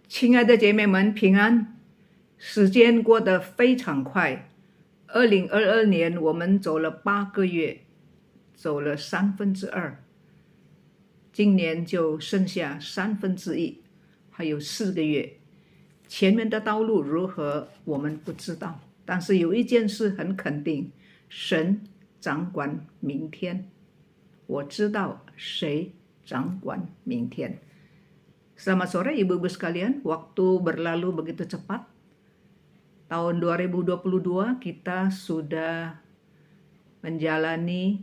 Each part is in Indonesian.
亲爱的姐妹们，平安！时间过得非常快，2022年我们走了8个月，走了2/3，今年就剩下1/3，还有4个月。前面的道路如何，我们不知道，但是有一件事很肯定，神掌管明天。我知道谁掌管明天。Selamat sore ibu-ibu sekalian, waktu berlalu begitu cepat. Tahun 2022 kita sudah menjalani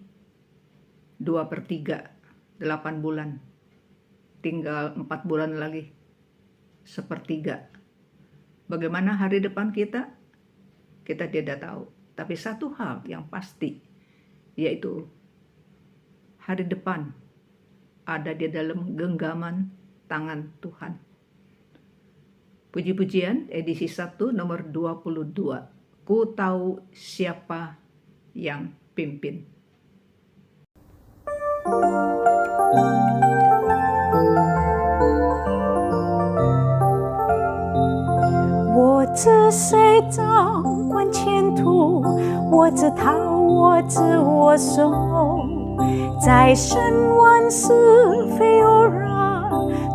2/3, 8 bulan. Tinggal 4 bulan lagi, sepertiga. Bagaimana hari depan kita? Kita tidak tahu. Tapi satu hal yang pasti, yaitu hari depan ada di dalam genggaman tangan Tuhan. Puji-pujian edisi 1 nomor 22. Ku tahu siapa yang pimpin. 我知谁掌管前途，我知他，我知我手，在审问是非有人，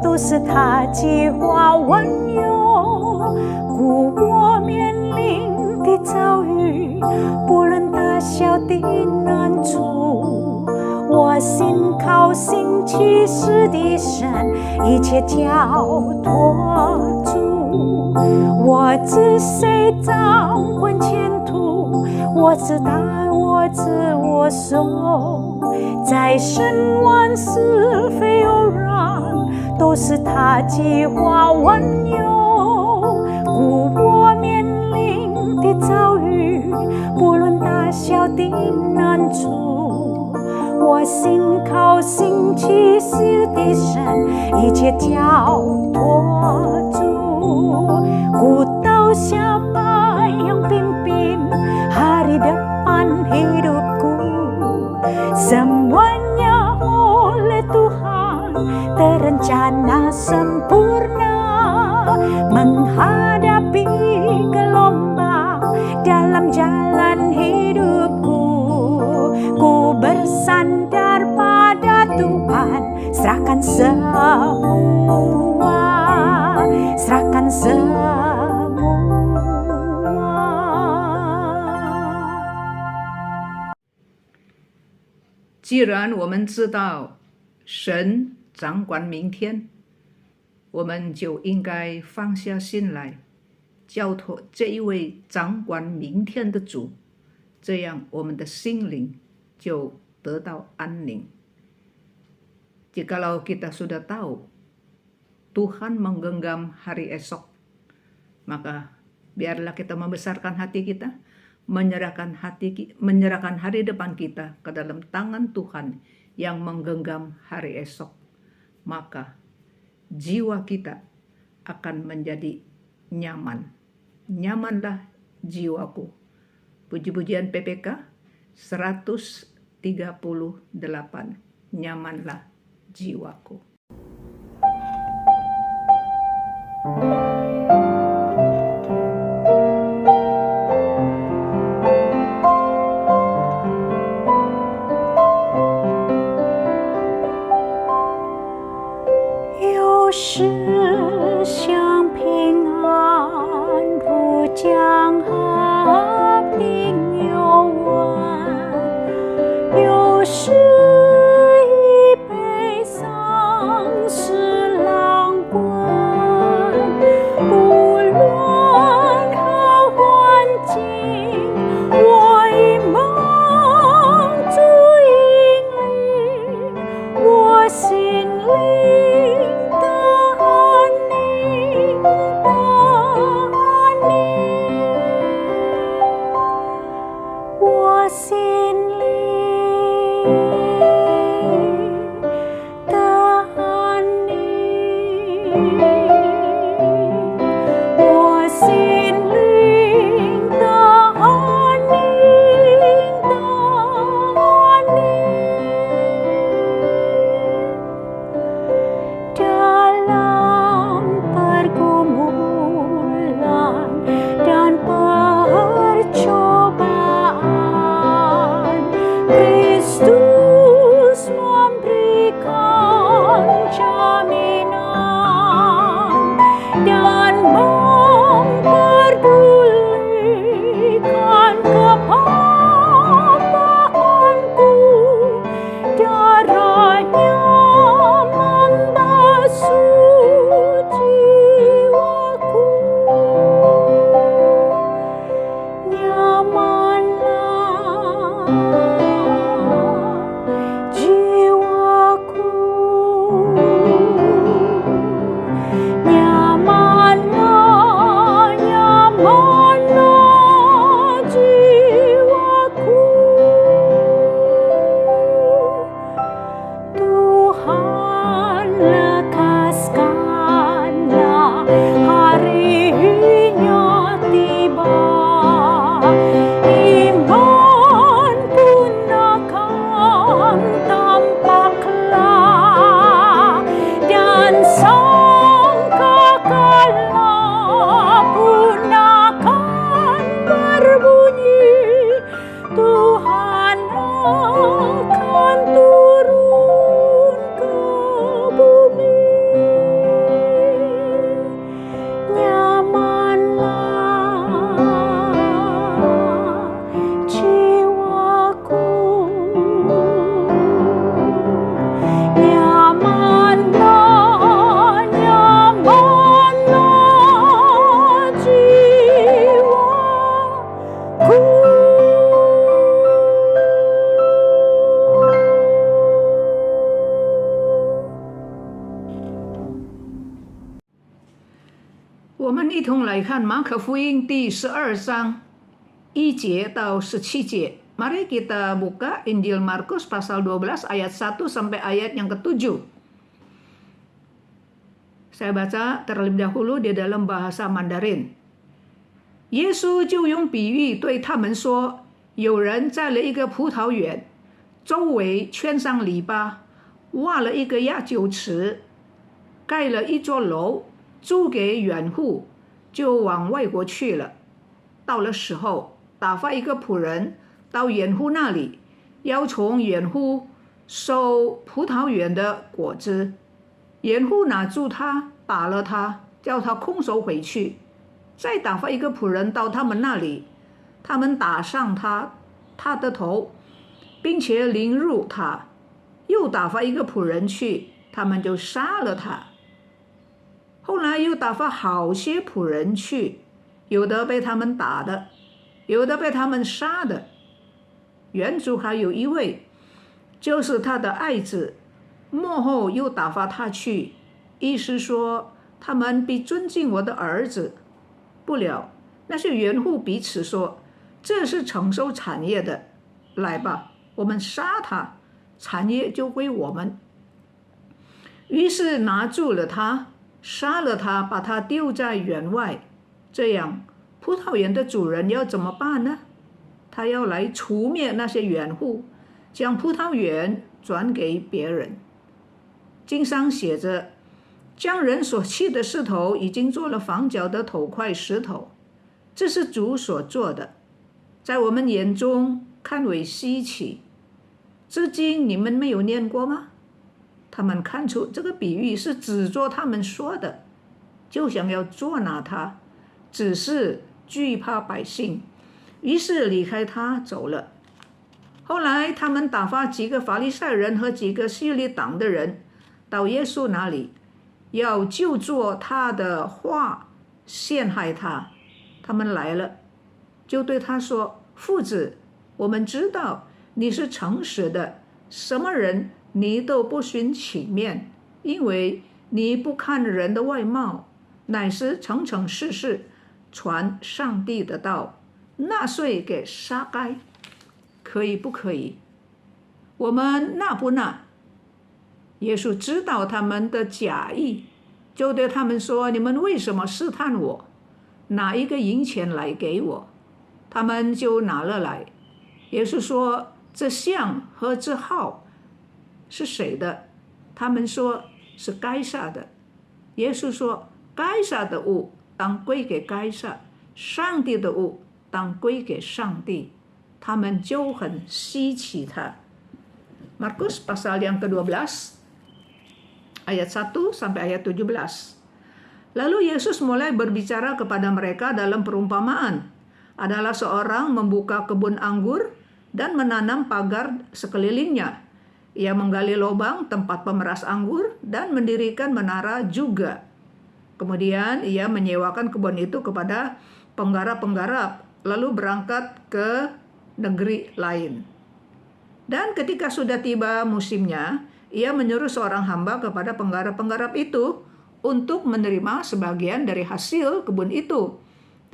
都是他计划万有。故我面临的遭遇，不论大小的难处，我信靠新启示的神，一切交托主。我知谁掌管前途，我知他，我知我手，在审问是非有人，都是他计划万有。故我面临的遭遇，不论大小的难处，我信靠新启示的神，一切交托主。Ku tahu siapa yang pimpin hari depan hidupku. Semuanya oleh Tuhan terencana sempurna, menghadapi gelombang dalam jalan hidupku. Ku bersandar pada Tuhan, serahkan semua, serahkan semua. 既然我们知道神掌管明天，我们就应该放下心来，交托这一位掌管明天的主，这样我们的心灵就得到安宁。Jikalau kita sudah tahu Tuhan menggenggam hari esok, maka biarlah kita membesarkan hati kita, menyerahkan hari depan kita ke dalam tangan Tuhan yang menggenggam hari esok. Maka jiwa kita akan menjadi nyaman. Nyamanlah jiwaku. Puji-pujian PPK 138. Nyamanlah jiwaku. 我们一同来看马可福音第12章1节到17节. Mari kita buka Injil Markus pasal 12 ayat 1 sampai ayat yang ke-7. Saya baca terlebih dahulu di dalam bahasa Mandarin. 耶稣就用比喻对他们说，有人在了一个葡萄园，周围圈上篱笆，挖了一个压酒池，盖了一座楼，租给远户，就往外国去了。到了时候，打发一个仆人到远户那里，要从远户收葡萄园的果子。远户拿住他，打了他，叫他空手回去。再打发一个仆人到他们那里，他们打上他的头，并且凌辱他。又打发一个仆人去，他们就杀了他。后来又打发好些仆人去，有的被他们打的，有的被他们杀的。原主还有一位，就是他的爱子，末后又打发他去，意思说他们必尊敬我的儿子。不料那些园户彼此说，这是承受产业的，来吧，我们杀他，产业就归我们。于是拿住了他，杀了他，把他丢在园外。这样葡萄园的主人要怎么办呢？他要来除灭那些园户，将葡萄园转给别人。经上写着，将人所弃的石头已经做了房角的头块石头，这是主所做的，在我们眼中看为稀奇。至今你们没有念过吗？他们看出这个比喻是指着他们说的，就想要捉拿他，只是惧怕百姓，于是离开他走了。后来他们打发几个法利赛人和几个希律党的人到耶稣那里，要就做他的话陷害他。他们来了，就对他说，夫子，我们知道你是诚实的，什么人你都不徇情面，因为你不看人的外貌，乃是诚诚实实传上帝的道，纳税给撒该，可以不可以？我们纳不纳？耶稣知道他们的假意，就对他们说，你们为什么试探我？拿一个银钱来给我。他们就拿了来。耶稣说，这像和这号是谁的？他们说，是该撒的。耶稣说，该撒的物当归给该撒，上帝的物当归给上帝。他们就很稀奇他。Markus pasal yang ke-12 ayat 1 sampai ayat 17. Lalu Yesus mulai berbicara kepada mereka dalam perumpamaan. Adalah seorang membuka kebun anggur dan menanam pagar sekelilingnya. Ia menggali lubang tempat pemeras anggur dan mendirikan menara juga. Kemudian ia menyewakan kebun itu kepada penggarap-penggarap, lalu berangkat ke negeri lain. Dan ketika sudah tiba musimnya, ia menyuruh seorang hamba kepada penggarap-penggarap itu untuk menerima sebagian dari hasil kebun itu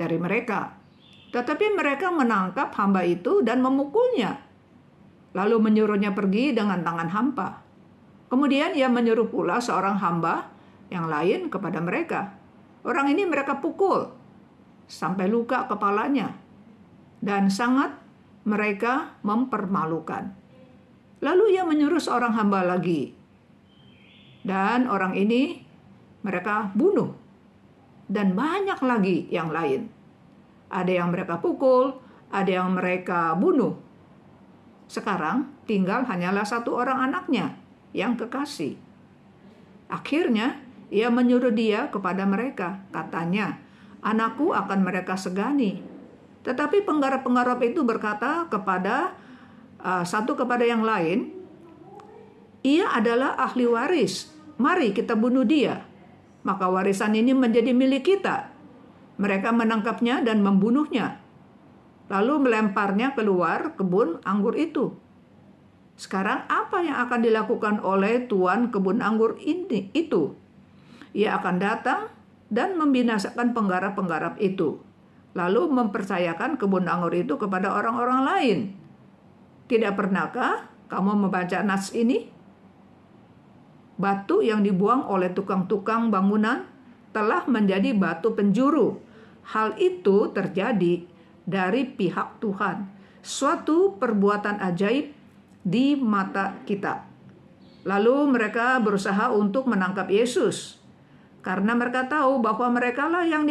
dari mereka. Tetapi mereka menangkap hamba itu dan memukulnya, lalu menyuruhnya pergi dengan tangan hampa. Kemudian ia menyuruh pula seorang hamba yang lain kepada mereka. Orang ini mereka pukul sampai luka kepalanya, dan sangat mereka mempermalukan. Lalu ia menyuruh seorang hamba lagi, dan orang ini mereka bunuh, dan banyak lagi yang lain. Ada yang mereka pukul, ada yang mereka bunuh. Sekarang tinggal hanyalah satu orang anaknya yang kekasih. Akhirnya ia menyuruh dia kepada mereka. Katanya, anakku akan mereka segani. Tetapi penggarap-penggarap itu berkata kepada satu kepada yang lain, ia adalah ahli waris, mari kita bunuh dia, maka warisan ini menjadi milik kita. Mereka menangkapnya dan membunuhnya, lalu melemparnya keluar kebun anggur itu. Sekarang apa yang akan dilakukan oleh tuan kebun anggur itu? Ia akan datang dan membinasakan penggarap-penggarap itu, lalu mempercayakan kebun anggur itu kepada orang-orang lain. Tidak pernahkah kamu membaca nas ini? Batu yang dibuang oleh tukang-tukang bangunan telah menjadi batu penjuru. Hal itu terjadi dari pihak Tuhan, suatu perbuatan ajaib di mata kita. Lalu mereka berusaha untuk menangkap Yesus, karena mereka tahu bahwa mereka lah yang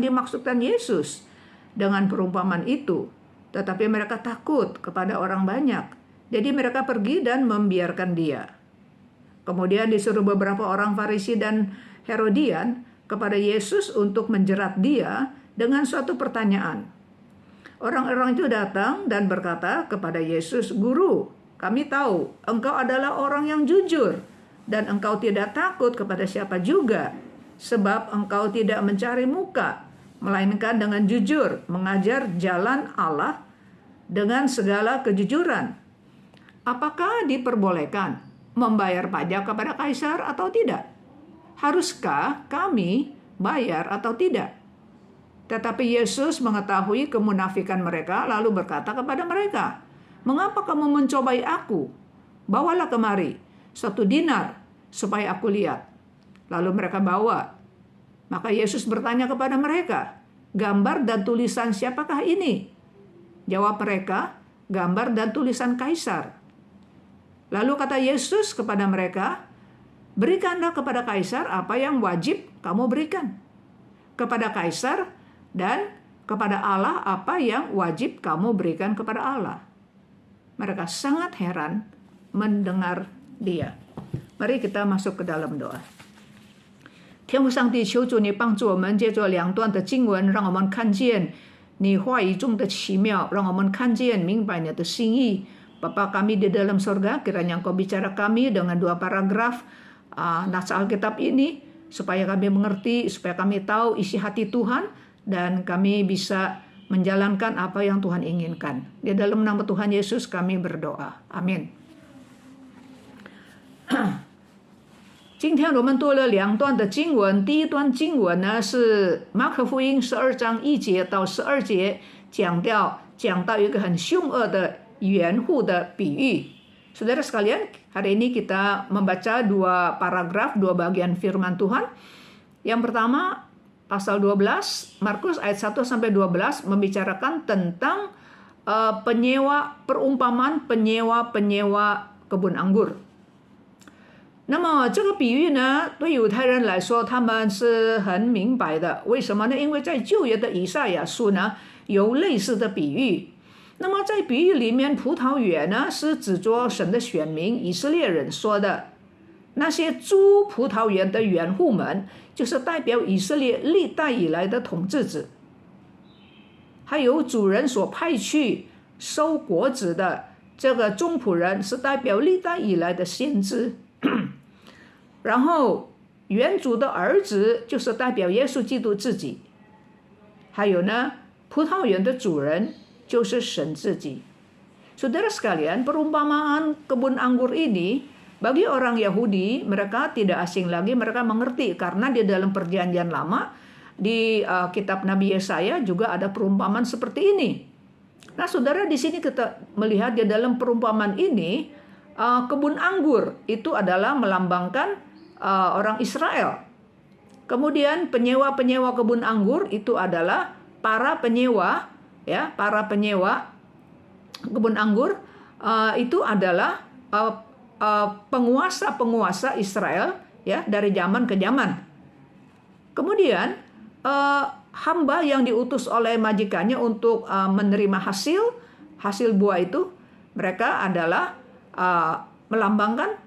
dimaksudkan Yesus dengan perumpamaan itu. Tetapi mereka takut kepada orang banyak, jadi mereka pergi dan membiarkan dia. Kemudian disuruh beberapa orang Farisi dan Herodian kepada Yesus untuk menjerat dia dengan suatu pertanyaan. Orang-orang itu datang dan berkata kepada Yesus, "Guru, kami tahu engkau adalah orang yang jujur dan engkau tidak takut kepada siapa juga, sebab engkau tidak mencari muka, melainkan dengan jujur mengajar jalan Allah dengan segala kejujuran. Apakah diperbolehkan membayar pajak kepada kaisar atau tidak? Haruskah kami bayar atau tidak?" Tetapi Yesus mengetahui kemunafikan mereka, lalu berkata kepada mereka, "Mengapa kamu mencobai aku? Bawalah kemari 1 dinar supaya aku lihat." Lalu mereka bawa. Maka Yesus bertanya kepada mereka, "Gambar dan tulisan siapakah ini?" Jawab mereka, "Gambar dan tulisan kaisar." Lalu kata Yesus kepada mereka, "Berikanlah kepada kaisar apa yang wajib kamu berikan kepada kaisar, dan kepada Allah apa yang wajib kamu berikan kepada Allah." Mereka sangat heran mendengar dia. Mari kita masuk ke dalam doa. 天父上帝，求主你帮助我们，借着2段的经文，让我们看见你话语中的奇妙，让我们看见明白你的心意。Bapa kami di dalam surga, kiranya Engkau bicara kami dengan 2 paragraf nas Alkitab ini, supaya kami mengerti, supaya kami tahu isi hati Tuhan, dan kami bisa menjalankan apa yang Tuhan inginkan. Di dalam nama Tuhan Yesus kami berdoa. Amin. 今天我们读了2段的经文，第一段经文呢是马可福音12章1节到12节，讲到一个很凶恶的园户的比喻。Saudara sekalian, hari ini kita membaca 2 paragraf, 2 bagian firman Tuhan. Yang pertama, pasal 12, Markus ayat 1 sampai 12 membicarakan tentang perumpamaan penyewa kebun anggur. 那么这个比喻呢，对犹太人来说，他们是很明白的。为什么呢？因为在旧约的以赛亚书呢，有类似的比喻。那么在比喻里面，葡萄园呢是指着神的选民以色列人说的。那些租葡萄园的园户们，就是代表以色列历代以来的统治者。还有主人所派去收果子的这个中仆人，是代表历代以来的先知。然后园主的儿子就是代表耶稣基督自己。还有呢，葡萄园的主人就是神自己。Saudara sekalian, perumpamaan kebun anggur ini bagi orang Yahudi, mereka tidak asing lagi, mereka mengerti karena di dalam perjanjian lama di kitab Nabi Yesaya juga ada perumpamaan seperti ini. Nah, saudara, di sini kita melihat di dalam perumpamaan ini kebun anggur itu adalah melambangkan orang Israel. Kemudian penyewa-penyewa kebun anggur itu adalah para penyewa, ya, para penyewa kebun anggur itu adalah penguasa-penguasa Israel, ya, dari zaman ke zaman. Kemudian hamba yang diutus oleh majikannya untuk menerima hasil buah itu, mereka adalah melambangkan,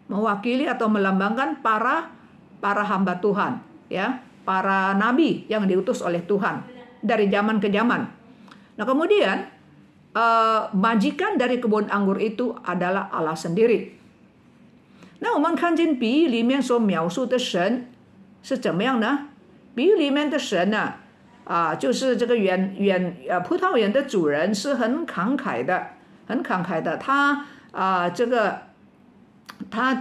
mewakili atau melambangkan para hamba Tuhan, ya, para nabi yang diutus oleh Tuhan dari zaman ke zaman. Nah, kemudian majikan dari kebun anggur itu adalah Allah sendiri. 那我们看见比喻里面所描述的神是怎么样呢？比喻里面的神呢，就是这个葡萄园的主人是很慷慨的，他这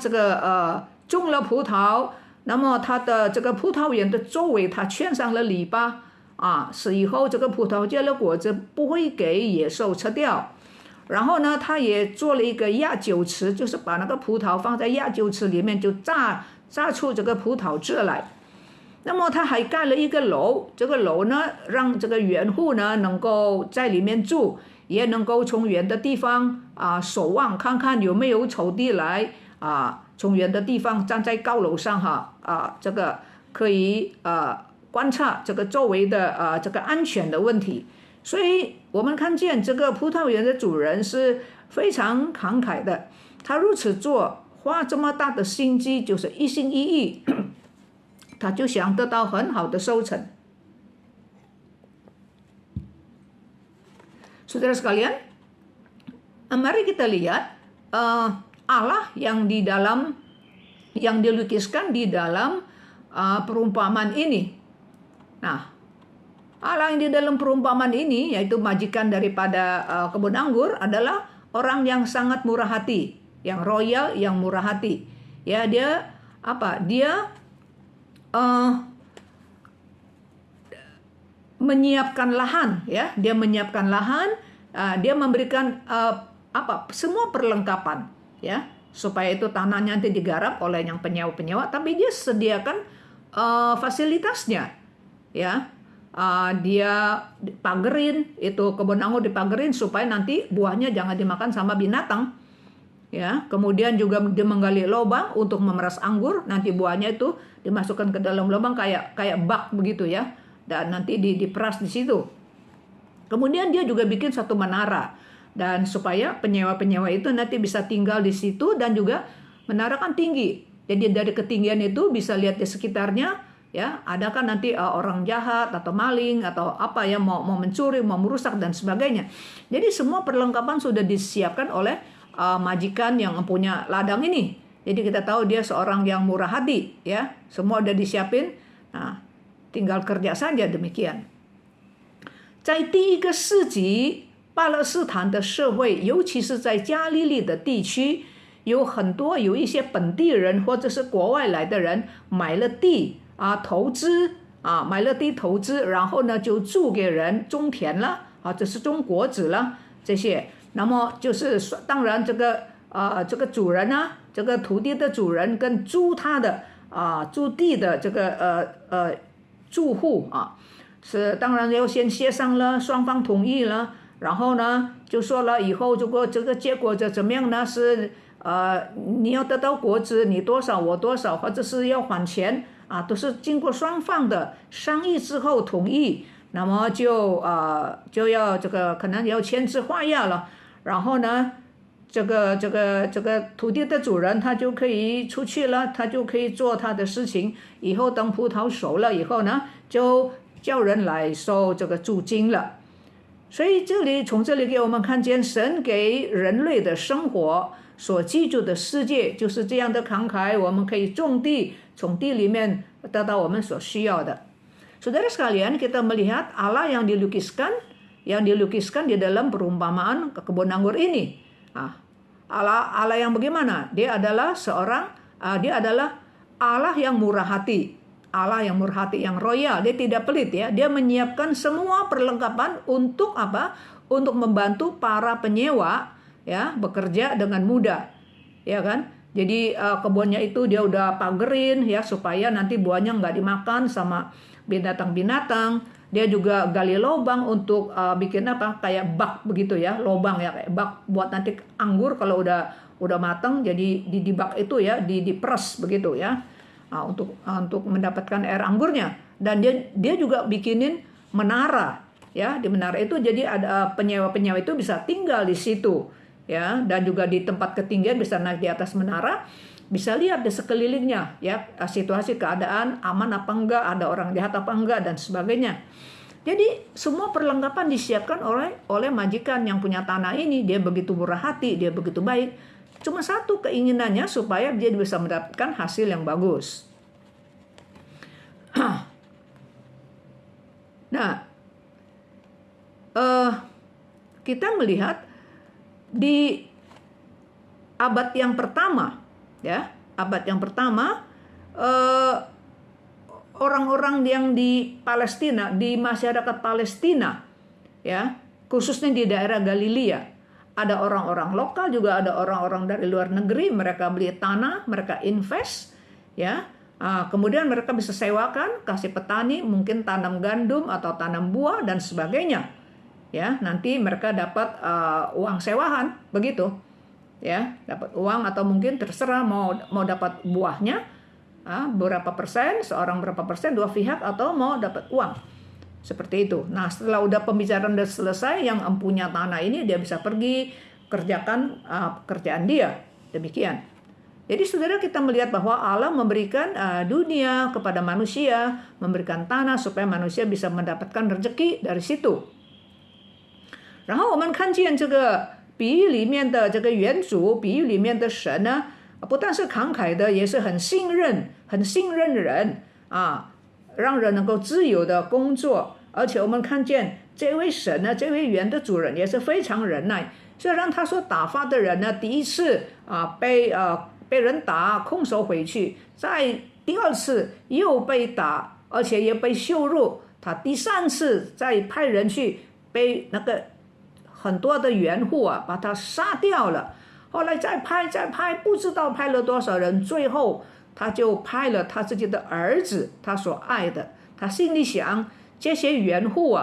个种了葡萄，那么它的这个葡萄园的周围，它圈上了篱笆啊，使以后这个葡萄结了果子不会给野兽吃掉。然后呢，他也做了一个压酒池，就是把那个葡萄放在压酒池里面，就榨出这个葡萄汁来。那么他还盖了一个楼，这个楼呢，让这个园户呢能够在里面住，也能够从远的地方守望，看看有没有仇敌来从远的地方站在高楼上这个可以观察这个周围的这个安全的问题。所以我们看见这个葡萄园的主人是非常慷慨的，他如此做，花这么大的心机，就是一心一意，他就想得到很好的收成。Saudara sekalian, mari kita lihat Allah yang dilukiskan di dalam perumpamaan ini. Nah, Allah yang di dalam perumpamaan ini, yaitu majikan daripada kebun anggur, adalah orang yang sangat murah hati, yang royal, yang murah hati. Ya, dia menyiapkan lahan, ya, dia menyiapkan lahan, dia memberikan semua perlengkapan, ya, supaya itu tanahnya nanti digarap oleh yang penyewa-penyewa, tapi dia sediakan fasilitasnya, ya. Dia pagerin, itu kebun anggur dipagerin supaya nanti buahnya jangan dimakan sama binatang, ya. Kemudian juga dia menggali lubang untuk memeras anggur, nanti buahnya itu dimasukkan ke dalam lubang kayak bak begitu, ya, dan nanti diperas di situ. Kemudian dia juga bikin satu menara, dan supaya penyewa-penyewa itu nanti bisa tinggal di situ, dan juga menara kan tinggi, jadi dari ketinggian itu bisa lihat di sekitarnya. Ya, ada kan nanti orang jahat atau maling atau apa ya mau mencuri, mau merusak dan sebagainya. Jadi semua perlengkapan sudah disiapkan oleh majikan yang punya ladang ini. Jadi kita tahu dia seorang yang murah hati, ya. Semua udah disiapin. Nah, tinggal kerja saja demikian. 在第一个世纪，巴勒斯坦的社会，尤其是在加利利的地区，有一些本地人或者是国外来的人买了地。投资买了地投资，然后呢就租给人种田了这是种果子了这些。那么就是当然这个主人这个土地的主人跟租他的租地的这个住户是当然要先协商了，双方同意了，然后呢就说了以后如果这个结果怎么样呢？是你要得到果子，你多少我多少，或者是要还钱。都是经过双方的商议之后同意，那么就要这个可能要签字画押了，然后呢，这个土地的主人他就可以出去了，他就可以做他的事情，以后等葡萄熟了以后呢，就叫人来收这个租金了。所以从这里给我们看见神给人类的生活所居住的世界就是这样的慷慨，我们可以种地，从地里面得到我们所需要的。Saudara sekalian, kita melihat Allah yang dilukiskan di dalam perumpamaan kebun anggur ini. Allah yang bagaimana? Dia adalah Allah yang murah hati. Allah yang murah hati, yang royal, dia tidak pelit ya. Dia menyiapkan semua perlengkapan untuk apa? Untuk membantu para penyewa ya bekerja dengan mudah, ya kan? Jadi kebunnya itu dia udah pagerin ya supaya nanti buahnya nggak dimakan sama binatang-binatang. Dia juga gali lubang untuk bikin apa kayak bak begitu ya, lubang ya kayak bak buat nanti anggur kalau udah matang jadi di bak itu ya diperes begitu ya untuk mendapatkan air anggurnya. Dan dia juga bikinin menara ya, di menara itu jadi ada penyewa-penyewa itu bisa tinggal di situ. Ya, dan juga di tempat ketinggian bisa naik di atas menara, bisa lihat di sekelilingnya ya situasi keadaan aman apa enggak, ada orang jahat apa enggak dan sebagainya. Jadi semua perlengkapan disiapkan oleh majikan yang punya tanah ini. Dia begitu murah hati, dia begitu baik. Cuma satu keinginannya supaya dia bisa mendapatkan hasil yang bagus. Nah, kita melihat di abad yang pertama ya, abad yang pertama orang-orang yang di Palestina, di masyarakat Palestina, ya, khususnya di daerah Galilea, ada orang-orang lokal juga ada orang-orang dari luar negeri, mereka beli tanah, mereka invest, ya. Kemudian mereka bisa sewakan, kasih petani, mungkin tanam gandum atau tanam buah dan sebagainya. Ya, nanti mereka dapat uang sewahan, begitu. Ya, dapat uang atau mungkin terserah mau dapat buahnya berapa persen, seorang berapa persen, dua pihak, atau mau dapat uang. Seperti itu. Nah, setelah udah pembicaraan udah selesai, yang punya tanah ini dia bisa pergi kerjakan pekerjaan dia. Demikian. Jadi saudara, kita melihat bahwa Allah memberikan dunia kepada manusia, memberikan tanah supaya manusia bisa mendapatkan rezeki dari situ. 然后我们看见这个比喻里面的这个原主，比喻里面的神呢，不但是慷慨的，也是很信任人让人能够自由的工作。而且我们看见这位神呢，这位园的主人也是非常忍耐。虽然他所打发的人呢，第一次被人打空手回去，在第二次又被打，而且也被羞辱。他第三次再派人去被那个很多的园户把他杀掉了。后来再拍，不知道拍了多少人，最后他就拍了他自己的儿子，他所爱的。他心里想，这些园户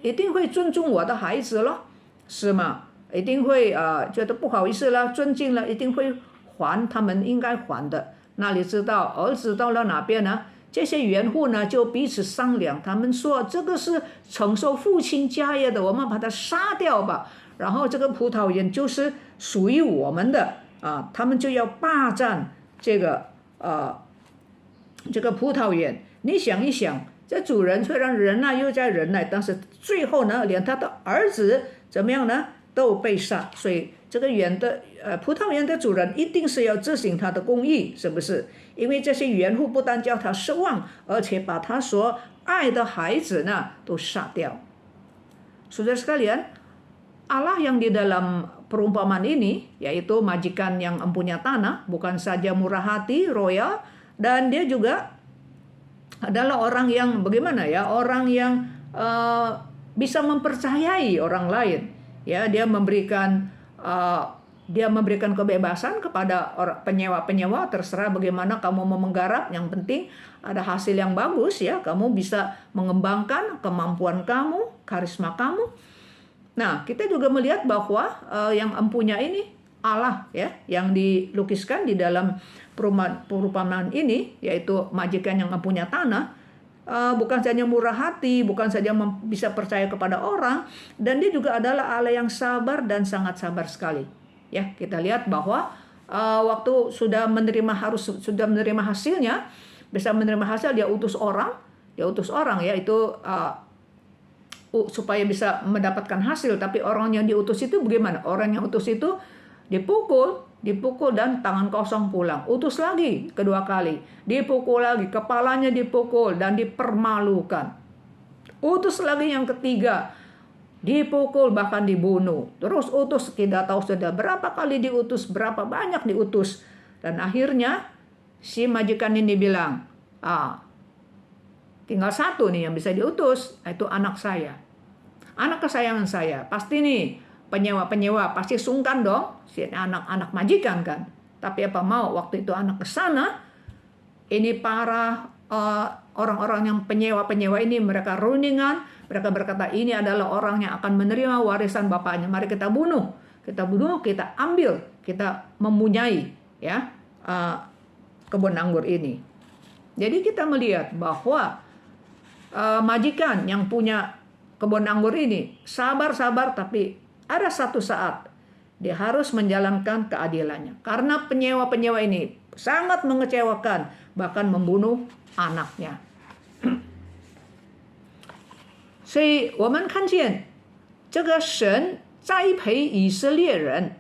一定会尊重我的孩子了，是吗？一定会觉得不好意思了，尊敬了，一定会还他们应该还的。那你知道儿子到了哪边呢？这些园户呢就彼此商量，他们说这个是承受父亲家业的，我们把他杀掉吧。然后这个葡萄园就是属于我们的他们就要霸占这个葡萄园。你想一想，这主人虽然忍耐又在忍耐，但是最后呢，连他的儿子怎么样呢，都被杀。所以这个葡萄园的主人一定是要执行他的公义，是不是？因为这些园户不但叫他失望，而且把他所爱的孩子呢都杀掉。Saudara sekalian, Allah yang di dalam perumpamaan ini, yaitu majikan yang empunya tanah, bukan saja murah hati, royal, dan dia juga adalah orang yang bagaimana ya, orang yang bisa mempercayai orang lain. Ya, dia memberikan kebebasan kepada penyewa, terserah bagaimana kamu mau menggarap, yang penting ada hasil yang bagus ya, kamu bisa mengembangkan kemampuan kamu, karisma kamu. Nah, kita juga melihat bahwa yang empunya ini Allah ya, yang dilukiskan di dalam perumpamaan ini, yaitu majikan yang empunya tanah, bukan saja murah hati, bukan saja bisa percaya kepada orang, dan dia juga adalah Allah yang sabar dan sangat sabar sekali. Ya, kita lihat bahwa waktu sudah menerima hasilnya, bisa menerima hasil, dia utus orang ya, itu supaya bisa mendapatkan hasil. Tapi orang yang diutus itu bagaimana? Orang yang utus itu dipukul dan tangan kosong pulang. Utus lagi kedua kali, dipukul lagi, kepalanya dipukul dan dipermalukan. Utus lagi yang ketiga, dipukul bahkan dibunuh. Terus utus, tidak tahu sudah berapa kali diutus, berapa banyak diutus. Dan akhirnya si majikan ini bilang, tinggal satu nih yang bisa diutus, itu anak saya, anak kesayangan saya. Pasti nih penyewa pasti sungkan dong, si anak majikan kan. Tapi apa mau, waktu itu anak ke sana, ini para orang-orang yang penyewa ini, mereka runingan, mereka berkata ini adalah orang yang akan menerima warisan bapaknya. Mari kita bunuh, kita ambil, kita mempunyai ya kebun anggur ini. Jadi kita melihat bahwa majikan yang punya kebun anggur ini sabar, tapi ada satu saat dia harus menjalankan keadilannya. Karena penyewa ini sangat mengecewakan, bahkan membunuh anaknya. 所以我们看见这个神栽培以色列人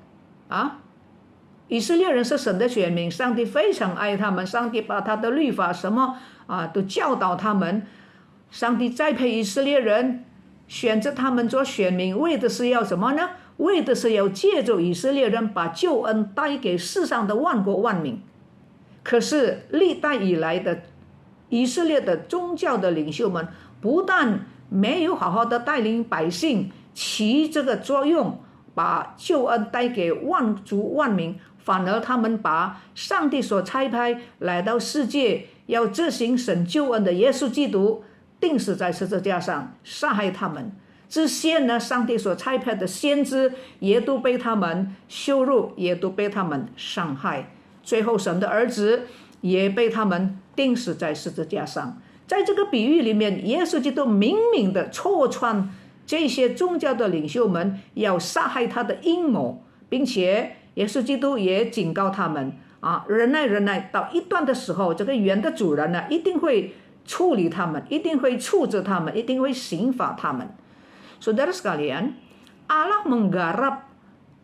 以色列人是神的选民，上帝非常爱他们，上帝把他的律法什么都教导他们。上帝栽培以色列人，选择他们做选民，为的是要什么呢？为的是要借着以色列人把救恩带给世上的万国万民。可是历代以来的以色列的宗教的领袖们不但没有好好的带领百姓起这个作用，把救恩带给万族万民，反而他们把上帝所差派来到世界要执行神救恩的耶稣基督钉死在十字架上，杀害他们。这些呢，上帝所差派的先知也都被他们羞辱，也都被他们伤害，最后神的儿子也被他们钉死在十字架上。在这个比喻里面，耶稣基督明明的戳穿这些宗教的领袖们要杀害他的阴谋，并且耶稣基督也警告他们忍耐到一段的时候，这个园的主人呢一定会处理他们，一定会处置他们，一定会刑罚他们。Saudara sekalian, Allah menggarap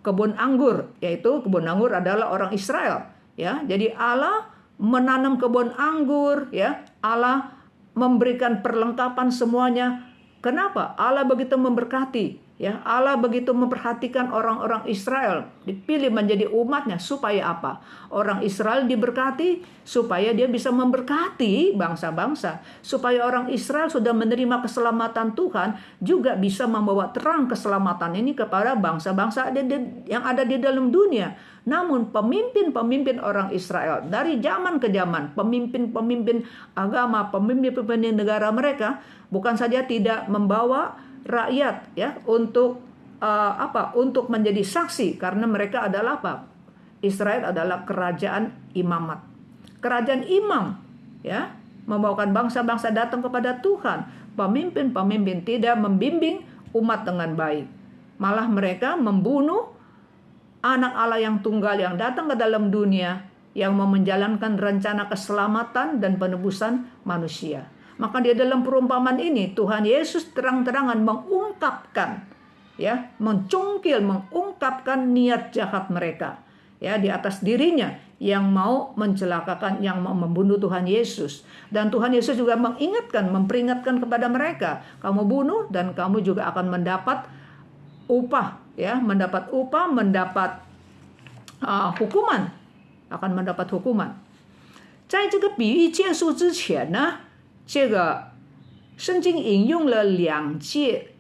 kebun anggur, yaitu kebun anggur adalah orang Israel, ya. Jadi Allah menanam kebun anggur, ya. Allah memberikan perlengkapan semuanya. Kenapa? Allah begitu memberkati, ya. Allah begitu memperhatikan orang-orang Israel, dipilih menjadi umatnya supaya apa? Orang Israel diberkati supaya dia bisa memberkati bangsa-bangsa, supaya orang Israel sudah menerima keselamatan Tuhan juga bisa membawa terang keselamatan ini kepada bangsa-bangsa yang ada di dalam dunia. Namun pemimpin-pemimpin orang Israel dari zaman ke zaman, pemimpin-pemimpin agama, pemimpin-pemimpin negara mereka bukan saja tidak membawa rakyat ya untuk untuk menjadi saksi, karena mereka adalah apa? Israel adalah kerajaan imamat. Kerajaan imam ya, membawakan bangsa-bangsa datang kepada Tuhan. Pemimpin-pemimpin tidak membimbing umat dengan baik. Malah mereka membunuh anak Allah yang tunggal yang datang ke dalam dunia, yang mau menjalankan rencana keselamatan dan penebusan manusia. Maka di dalam perumpamaan ini Tuhan Yesus terang-terangan mengungkapkan, ya, mencungkil, mengungkapkan niat jahat mereka, ya, di atas dirinya yang mau mencelakakan, yang mau membunuh Tuhan Yesus. Dan Tuhan Yesus juga mengingatkan, memperingatkan kepada mereka, kamu bunuh dan kamu juga akan mendapat upah, ya, mendapat upah, mendapat hukuman, akan mendapat hukuman. 在这个比喻结束之前呢，这个圣经引用了两届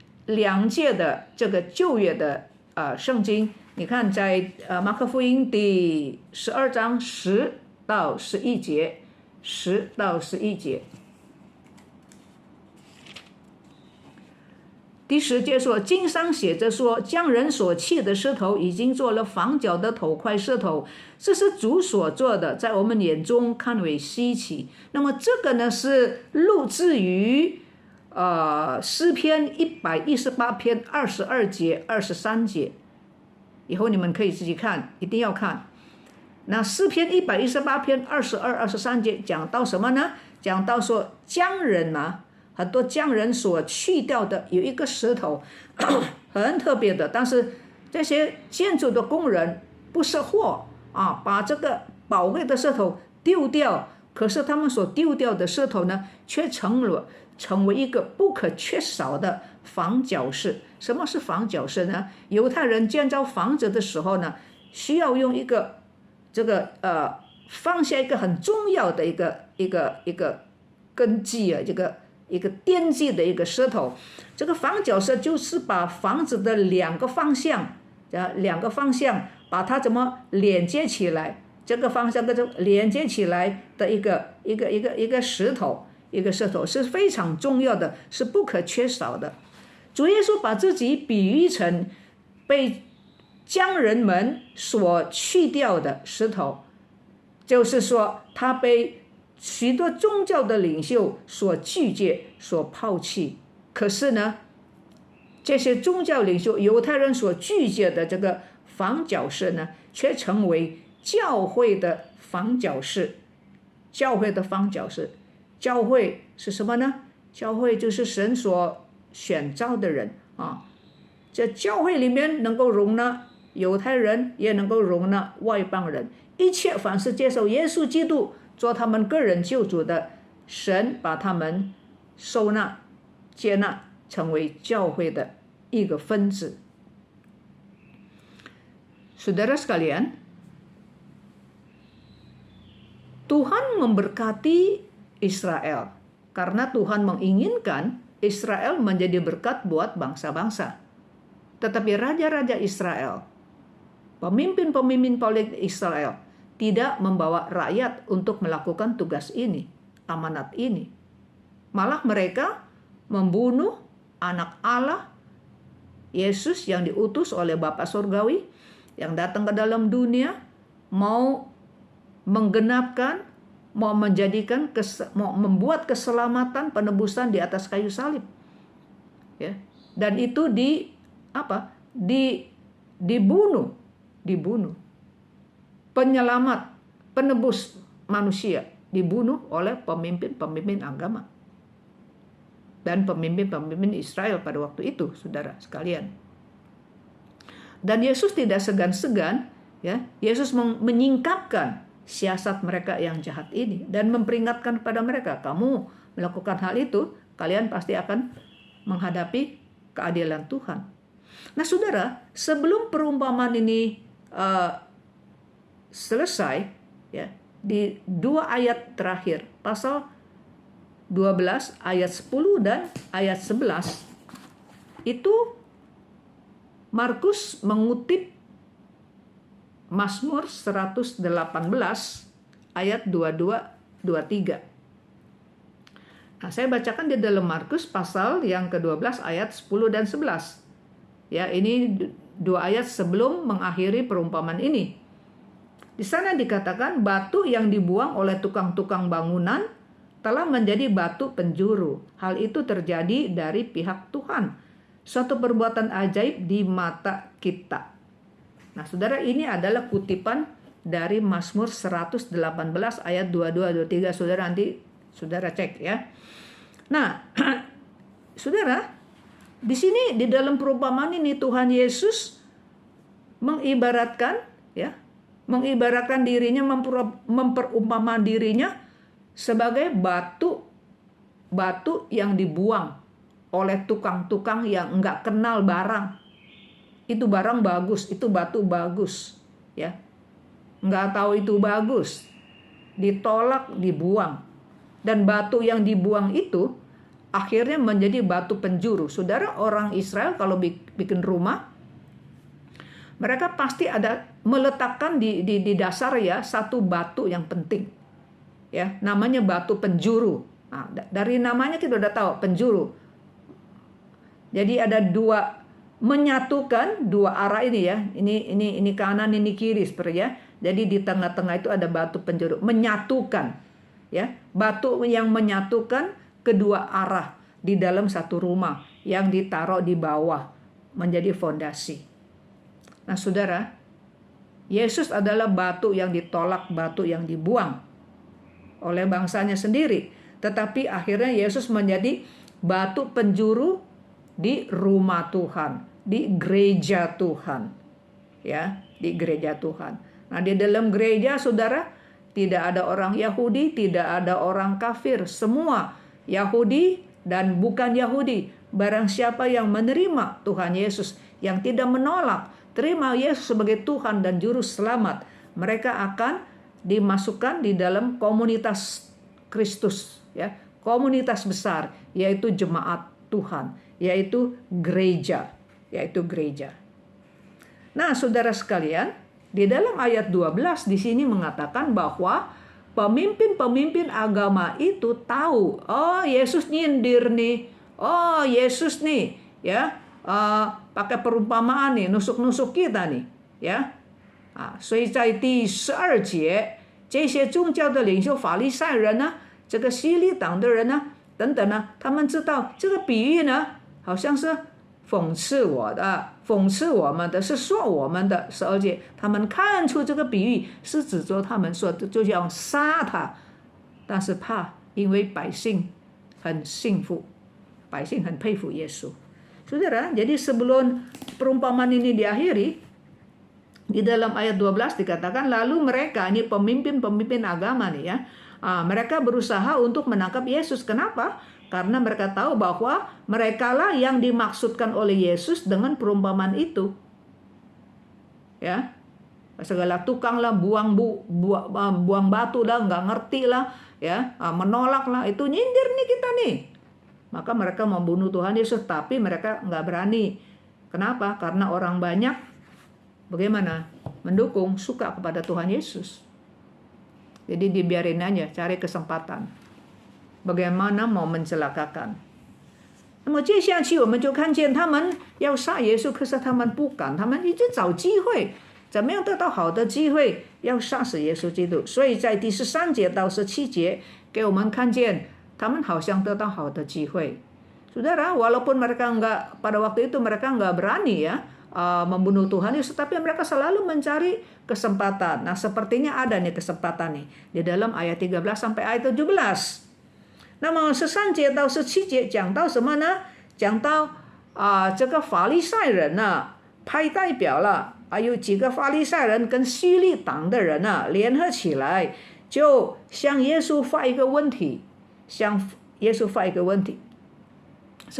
的这个旧约的圣经。你看在马可福音第12章10到11节，10到11节。第10节说，经上写着说，将人所弃的石头已经做了房角的头块石头，这是主所做的，在我们眼中看为稀奇。那么这个呢是录自于诗篇118篇22节23节，以后你们可以自己看，一定要看。那诗篇118篇22、23节讲到什么呢？讲到说将人很多匠人所去掉的有一个石头很特别的，但是这些建筑的工人不识货把这个宝贵的石头丢掉，可是他们所丢掉的石头呢，却成为一个不可缺少的房角石。什么是房角石呢？犹太人建造房子的时候呢，需要用一个放下一个很重要的一个根基一个奠基的一个石头。这个房角石就是把房子的两个方向把它怎么连接起来，这个方向跟这连接起来的一个石头，是非常重要的，是不可缺少的。主耶稣把自己比喻成被匠人们所去掉的石头，就是说他被许多宗教的领袖所拒绝、所抛弃。可是呢，这些宗教领袖、犹太人所拒绝的这个房角石呢，却成为教会的房角石。教会的房角石，教会是什么呢？教会就是神所选召的人这教会里面能够容纳犹太人，也能够容纳外邦人，一切凡是接受耶稣基督做他们个人救主的，神把他们收纳、接纳，成为教会的一个分子。Saudara sekalian, Tuhan memberkati Israel. Karena Tuhan menginginkan Israel menjadi berkat buat bangsa-bangsa. Tetapi raja-raja Israel, pemimpin-pemimpin politik Israel, tidak membawa rakyat untuk melakukan tugas ini, amanat ini. Malah mereka membunuh anak Allah, Yesus yang diutus oleh Bapa Surgawi, yang datang ke dalam dunia, mau menggenapkan, mau membuat keselamatan penebusan di atas kayu salib. Ya. Dan itu dibunuh. Penyelamat, penebus manusia dibunuh oleh pemimpin-pemimpin agama dan pemimpin-pemimpin Israel pada waktu itu, saudara sekalian. Dan Yesus tidak segan-segan, ya, Yesus menyingkapkan siasat mereka yang jahat ini dan memperingatkan kepada mereka, kamu melakukan hal itu, kalian pasti akan menghadapi keadilan Tuhan. Nah, saudara, sebelum perumpamaan ini selesai, ya, di 2 ayat terakhir, pasal 12 ayat 10 dan ayat 11, itu Markus mengutip Mazmur 118 ayat 22-23. Nah, saya bacakan di dalam Markus pasal yang ke-12 ayat 10 dan 11. Ya, ini 2 ayat sebelum mengakhiri perumpamaan ini. Di sana dikatakan batu yang dibuang oleh tukang-tukang bangunan telah menjadi batu penjuru. Hal itu terjadi dari pihak Tuhan. Suatu perbuatan ajaib di mata kita. Nah, saudara, ini adalah kutipan dari Mazmur 118 ayat 22-23. Saudara, nanti saudara cek ya. Nah, saudara, di sini di dalam perumpamaan ini Tuhan Yesus mengibaratkan dirinya, memperumpamakan dirinya sebagai batu yang dibuang oleh tukang-tukang yang enggak kenal barang. Itu barang bagus, itu batu bagus, ya. Enggak tahu itu bagus, ditolak, dibuang. Dan batu yang dibuang itu akhirnya menjadi batu penjuru. Saudara, orang Israel kalau bikin rumah, mereka pasti ada meletakkan di dasar, ya, satu batu yang penting, ya, namanya batu penjuru. Nah, dari namanya kita udah tahu penjuru. Jadi ada menyatukan dua arah ini, ya, ini kanan, ini kiri seperti, ya. Jadi di tengah-tengah itu ada batu penjuru, menyatukan, ya, batu yang menyatukan kedua arah di dalam satu rumah yang ditaruh di bawah menjadi fondasi. Nah, saudara, Yesus adalah batu yang ditolak, batu yang dibuang oleh bangsanya sendiri. Tetapi akhirnya Yesus menjadi batu penjuru di rumah Tuhan, di gereja Tuhan. Ya, di gereja Tuhan. Nah, di dalam gereja, saudara, tidak ada orang Yahudi, tidak ada orang kafir. Semua Yahudi dan bukan Yahudi. Barang siapa yang menerima Tuhan Yesus, yang tidak menolak, terima Yesus sebagai Tuhan dan Juru Selamat, mereka akan dimasukkan di dalam komunitas Kristus, ya, komunitas besar, yaitu jemaat Tuhan, yaitu gereja. Nah, saudara sekalian, di dalam ayat 12 di sini mengatakan bahwa pemimpin-pemimpin agama itu tahu, oh, Yesus nyindir nih, oh, Yesus nih, ya, pakai perumpamaan nih, nusuk-nusuk kita nih, ya. 所以在第12节，这些宗教的领袖法利赛人呢，这个希律党的人呢，等等呢，他们知道这个比喻呢，好像是讽刺我们的，是说我们的。12节，他们看出这个比喻是指着他们说，就要杀他，但是怕，因为百姓很幸福，百姓很佩服耶稣。Saudara, jadi sebelum perumpamaan ini diakhiri, di dalam ayat 12 dikatakan, lalu mereka, ini pemimpin-pemimpin agama nih, ya, mereka berusaha untuk menangkap Yesus. Kenapa? Karena mereka tahu bahwa merekalah yang dimaksudkan oleh Yesus dengan perumpamaan itu. Ya, segala tukang lah, buang batu lah, nggak ngerti lah, ya, menolak lah, itu nyindir nih kita nih. Maka mereka membunuh Tuhan Yesus, tapi mereka nggak berani. Kenapa? Karena orang banyak bagaimana? Mendukung, suka kepada Tuhan Yesus. Jadi dibiarin aja, cari kesempatan. Bagaimana mau mencelakakan. 那么接下去我们就看见他们要杀耶稣，可是他们不敢，他们一直找机会，怎么样得到好的机会要杀死耶稣基督。所以在第13节到17节给我们看见他们好像得到好的机会。Saudara, walaupun mereka enggak pada waktu itu mereka enggak berani ya membunuh Tuhan Yesus, tapi mereka selalu mencari kesempatan. Nah, sepertinya ada nih kesempatan nih di dalam ayat 13 sampai ayat 17。那么13节到17节讲到什么呢？讲到这个法利赛人呢，派代表了，还有几个法利赛人跟希律党的人呢联合起来，就向耶稣发一个问题，什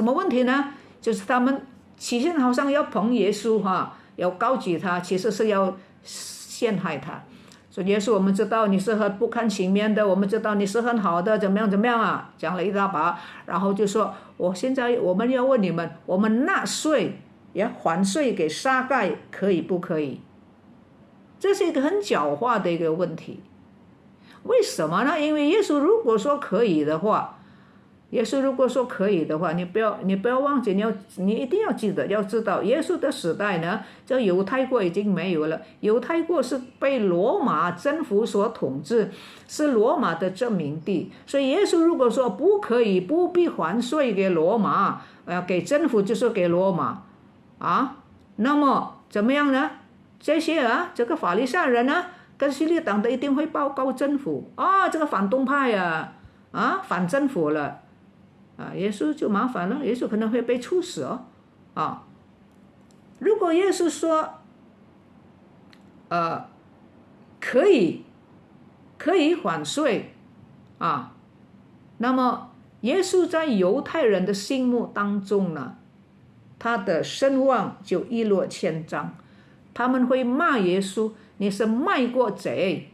么问题呢？就是他们起先好像要捧耶稣要高举他，其实是要陷害他。说耶稣，我们知道你是很不堪情面的，我们知道你是很好的，怎么样啊，讲了一大把，然后就说现在我们要问你们，我们纳税还税给撒该可以不可以？这是一个很狡猾的一个问题。为什么呢？因为耶稣如果说可以的话，你不要忘记，你一定要记得，要知道耶稣的时代呢，这犹太国已经没有了，犹太国是被罗马征服所统治，是罗马的殖民地，所以耶稣如果说不可以，不必还税给罗马，给政府就是给罗马那么怎么样呢？这些这个法利赛人呢，跟希律党的一定会报告政府这个反动派反政府了。耶稣就麻烦了，耶稣可能会被处死如果耶稣说可以还税那么耶稣在犹太人的心目当中呢，他的声望就一落千丈，他们会骂耶稣，你是卖国贼，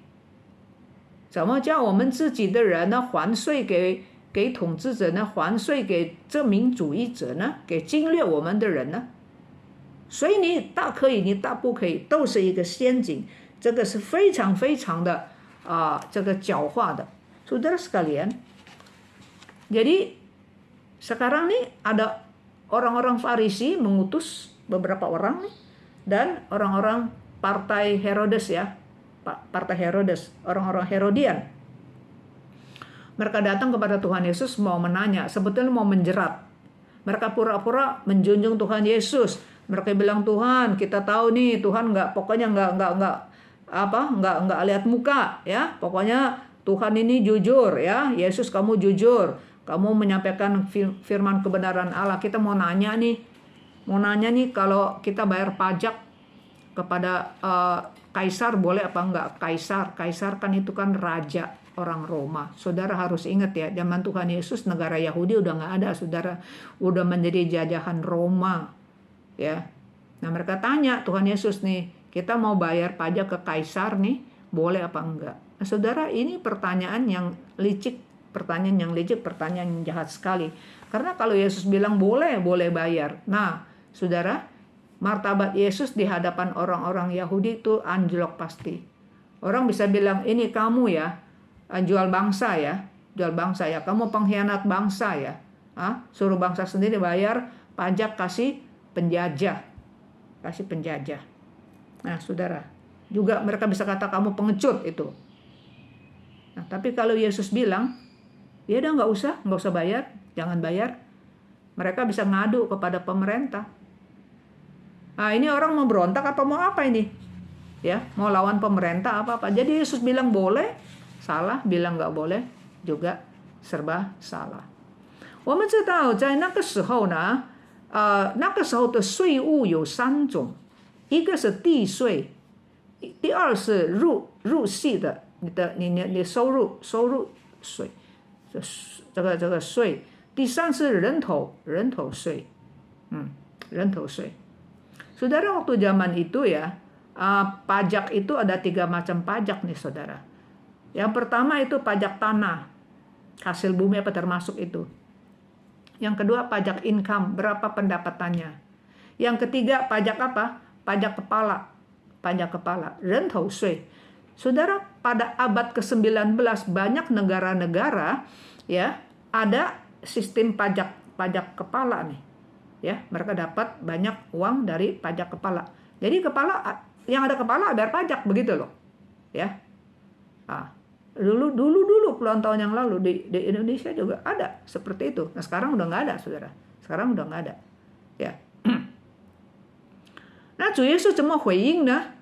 怎么叫我们自己的人呢还税给统治者呢，还税给这民主义者呢，给侵略我们的人呢？所以你大可以，你大不可以，都是一个陷阱，这个是非常非常的这个狡猾的。Saudara sekalian, jadi sekarang nih ada orang-orang Farisi mengutus beberapa orang nih, dan orang-orang partai Herodes partai Herodes, orang-orang Herodian. Mereka datang kepada Tuhan Yesus mau menanya, sebetulnya mau menjerat. Mereka pura-pura menjunjung Tuhan Yesus. Mereka bilang, Tuhan, kita tahu nih, Tuhan pokoknya nggak lihat muka ya. Pokoknya Tuhan ini jujur ya. Yesus, kamu jujur. Kamu menyampaikan firman kebenaran Allah. Kita mau nanya nih kalau kita bayar pajak kepada Kaisar boleh apa enggak? Kaisar kan itu kan raja orang Roma. Saudara harus ingat ya, zaman Tuhan Yesus negara Yahudi udah nggak ada, saudara, udah menjadi jajahan Roma ya. Nah mereka tanya Tuhan Yesus nih, kita mau bayar pajak ke Kaisar nih, boleh apa enggak? Nah, saudara, ini pertanyaan yang licik, pertanyaan yang jahat sekali. Karena kalau Yesus bilang boleh bayar. Nah saudara, martabat Yesus di hadapan orang-orang Yahudi itu anjlok pasti. Orang bisa bilang, ini kamu ya jual bangsa ya, kamu pengkhianat bangsa ya, suruh bangsa sendiri bayar pajak, kasih penjajah. Nah saudara, juga mereka bisa kata kamu pengecut itu. Nah tapi kalau Yesus bilang, ya udah nggak usah bayar, jangan bayar, mereka bisa ngadu kepada pemerintah. Nah ini orang mau berontak apa mau apa ini? Ya, mau lawan pemerintah apa? Jadi Yesus bilang boleh, salah, bilang nggak boleh, juga serba salah。我们知道在那个时候呢，那个时候的税务有3种，一个是地税，第二是入息的，你收入税，这个税，第三是人头税，人头税。Saudara, waktu zaman itu ya, pajak itu ada 3 macam pajak nih saudara. Yang pertama itu pajak tanah. Hasil bumi apa termasuk itu. Yang kedua, pajak income, berapa pendapatannya. Yang ketiga, pajak apa? Pajak kepala. Pajak kepala, 人头税. Saudara, pada abad ke-19 banyak negara-negara ya ada sistem pajak kepala nih. Ya, mereka dapat banyak uang dari pajak kepala. Jadi yang ada kepala bayar pajak begitu loh. Ya. Dulu puluhan tahun yang lalu di Indonesia juga ada seperti itu. Nah, sekarang udah nggak ada, Saudara. Sekarang udah nggak ada. Ya. 那主耶稣怎么回应呢？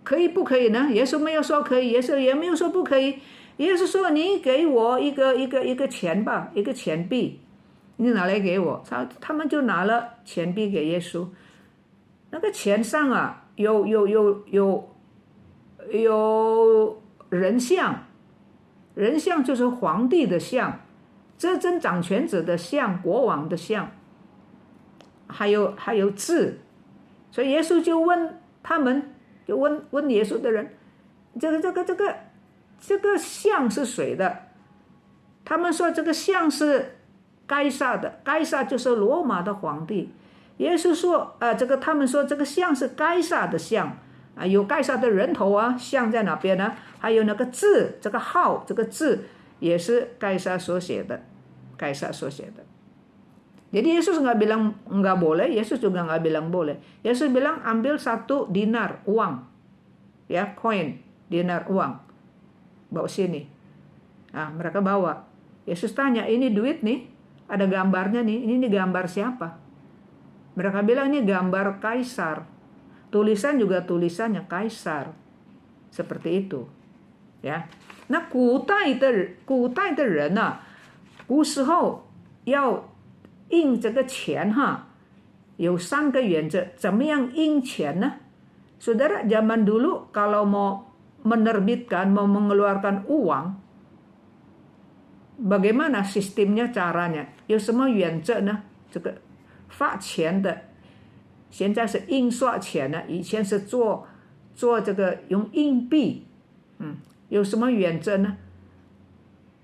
可以不可以呢？耶稣没有说可以，耶稣也没有说不可以。耶稣说：“你给我一个钱吧，一个钱币，你拿来给我。”他们就拿了钱币给耶稣。那个钱上啊，有人像，人像就是皇帝的像，这真掌权者的像，国王的像，还有字。所以耶稣就问他们，就问耶稣的人，这个像是谁的？他们说这个像是该撒的，该撒就是罗马的皇帝。耶稣说，他们说这个像是该撒的像啊，有该撒的人头啊，像在哪边呢？还有那个字，这个号，这个字也是该撒所写的，该撒所写的。Jadi Yesus nggak bilang nggak boleh, Yesus juga nggak bilang boleh. Yesus bilang ambil 1 dinar uang, ya koin, dinar uang, bawa sini. Nah, mereka bawa. Yesus tanya, ini duit nih, ada gambarnya nih, ini gambar siapa? Mereka bilang ini gambar kaisar. Tulisan juga tulisannya kaisar. Seperti itu. Ya. 那古代的人啊，古时候要印这个钱哈，有3个原则。怎么样印钱呢？ Saudara, zaman dulu kalau mau menerbitkan, mau mengeluarkan uang, bagaimana sistemnya, caranya？ 有什么原则呢？这个发钱的，现在是印刷钱呢，以前是做这个用硬币，有什么原则呢？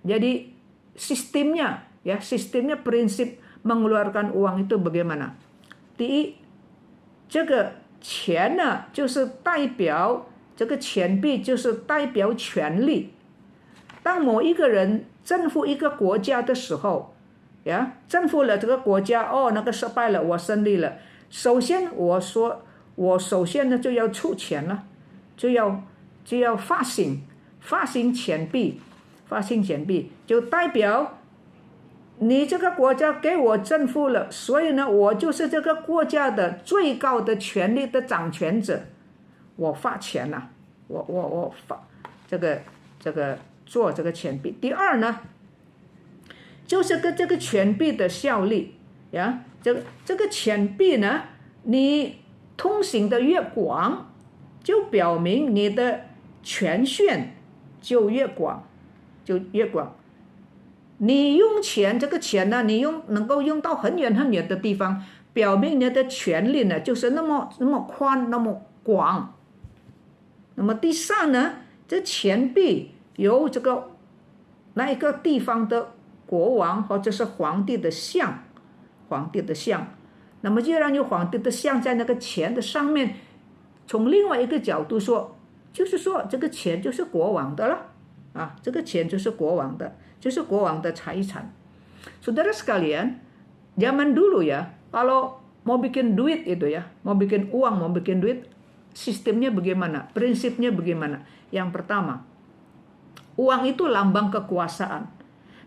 Jadi sistemnya prinsip mengeluarkan uang itu bagaimana？ 第一，这个钱呢，就是代表这个钱币就是代表权力。当某一个人征服一个国家的时候，呀，征服了这个国家，那个失败了，我胜利了。首先我说，我首先呢就要出钱了，就要发行钱币，就代表你这个国家给我征服了，所以呢，我就是这个国家的最高的权力的掌权者，我发钱了，我发这个做这个钱币。第二呢，就是这个钱币的效力呀，这个钱币呢，你通行的越广，就表明你的权限就越广。你用钱，这个钱呢，你能够用到很远很远的地方，表明你的权力呢就是那么宽，那么广。那么第三呢，这钱币由这个那一个地方的国王或者是皇帝的像，那么既然有皇帝的像在那个钱的上面，从另外一个角度说，就是说这个钱就是国王的了啊，这个钱就是国王的。就是国王的财产。Saudara sekalian, zaman dulu ya, kalau mau bikin duit itu ya, mau bikin uang, mau bikin duit, sistemnya bagaimana? Prinsipnya bagaimana? Yang pertama, uang itu lambang kekuasaan.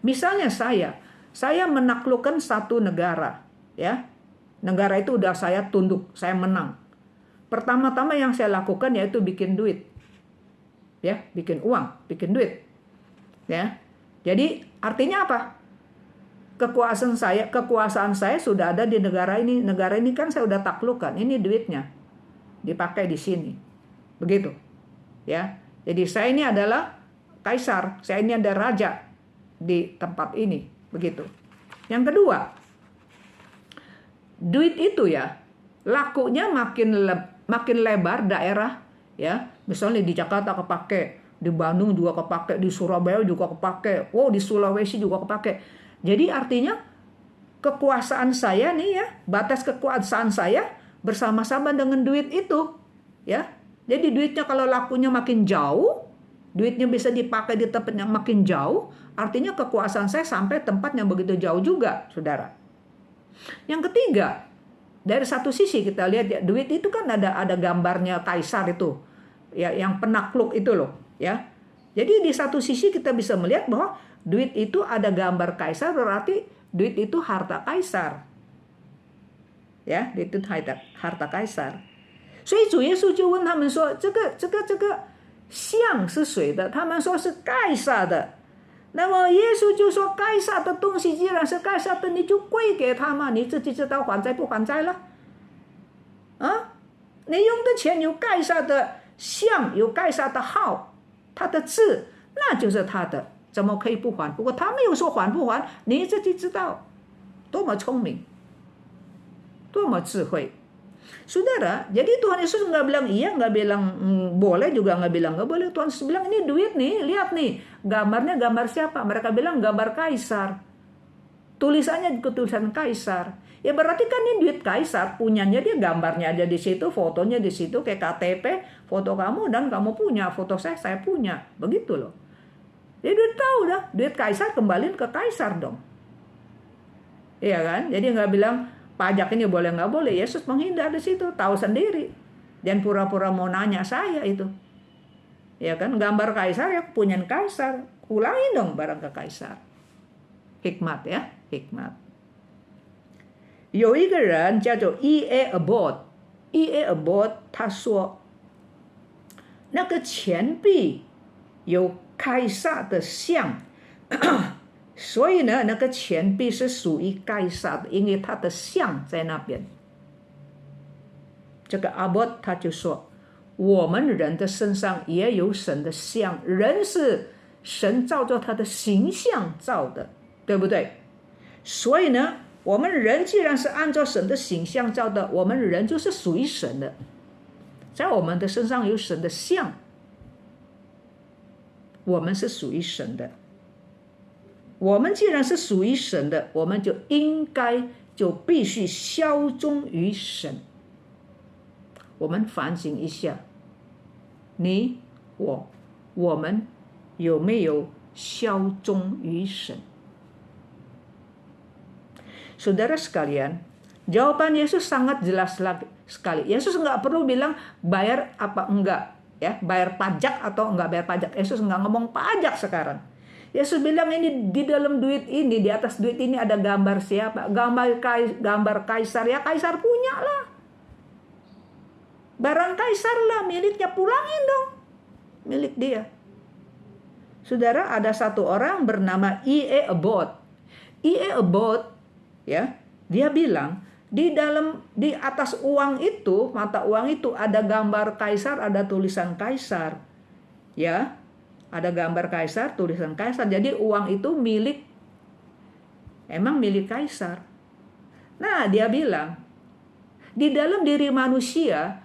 Misalnya saya menaklukkan satu negara, ya. Negara itu udah saya tunduk, saya menang. Pertama-tama yang saya lakukan yaitu bikin duit. Ya, bikin uang, bikin duit. Ya. Jadi artinya apa? Kekuasaan saya sudah ada di negara ini. Negara ini kan saya udah taklukkan. Ini duitnya. Dipakai di sini. Begitu. Ya. Jadi saya ini adalah kaisar. Saya ini ada raja di tempat ini. Begitu. Yang kedua, duit itu ya, lakunya makin lebar daerah. Ya. Misalnya di Jakarta kepake Di Bandung juga kepake, di Surabaya juga kepake, di Sulawesi juga kepake. Jadi artinya kekuasaan saya nih ya, batas kekuasaan saya bersama-sama dengan duit itu, ya. Jadi duitnya kalau lakunya makin jauh, duitnya bisa dipakai di tempat yang makin jauh, artinya kekuasaan saya sampai tempat yang begitu jauh juga, saudara. Yang ketiga, dari satu sisi kita lihat ya, duit itu kan ada gambarnya kaisar itu, ya, yang penakluk itu loh, ya. Jadi di satu sisi kita bisa melihat bahwa duit itu ada gambar kaisar, berarti duit itu harta kaisar, ya, duit itu harta kaisar. 所以主耶稣就问他们说：“这个像是谁的？”他们说是盖撒的。那么耶稣就说：“盖撒的东西既然是盖撒的，你就归给他嘛，你自己知道还债不还债了。啊，你用的钱有盖撒的像，有盖撒的号，他的字，那就是他的，怎么可以不还？不过他没有说还不还，你自己知道，多么聪明，多么智慧。” Saudara, jadi Tuhan Yesus nggak bilang iya, nggak bilang boleh, juga nggak bilang nggak boleh. Tuhan Yesus bilang ini duit nih, lihat nih, gambarnya gambar siapa? Mereka bilang gambar kaisar. Tulisannya juga tulisan kaisar. Ya berarti kan ini duit kaisar, punyanya dia, gambarnya aja di situ, fotonya di situ, kayak KTP, foto kamu dan kamu punya, foto saya punya, begitu loh. Jadi udah tahu dah, duit kaisar kembaliin ke kaisar dong. Iya kan? Jadi nggak bilang pajak ini boleh nggak boleh. Yesus menghindar di situ, tahu sendiri, dan pura-pura mau nanya saya itu, ya kan, gambar kaisar ya punya kaisar, ulangin dong barang ke kaisar. Hikmat ya, hikmat. 有一个人叫做 E.A. Abbott，E.A. Abbott 他说，那个钱币有凯撒的像。所以呢，那个钱币是属于该撒的，因为他的像在那边。这个阿伯他就说，我们人的身上也有神的像，人是神照着他的形象造的，对不对？所以呢，我们人既然是按照神的形象造的，我们人就是属于神的，在我们的身上有神的像，我们是属于神的。我们既然是属于神的，我们就应该就必须效忠于神。我们反省一下，你我们有没有效忠于神？ Saudara sekalian, jawaban Yesus sangat jelas sekali. Yesus nggak perlu bilang bayar apa enggak, ya, bayar pajak atau enggak bayar pajak. Yesus nggak ngomong pajak sekarang. Yesus bilang ini di dalam duit ini, di atas duit ini ada gambar siapa? Gambar kaisar, ya kaisar punya lah. Barang kaisar lah, miliknya, pulangin dong. Milik dia. Saudara, ada satu orang bernama E.A. Abbott. E.A. Abbott, ya, dia bilang di atas uang itu, mata uang itu ada gambar kaisar, ada tulisan kaisar. Ya. Ada gambar kaisar, tulisan kaisar. Jadi uang itu emang milik kaisar. Nah, dia bilang, di dalam diri manusia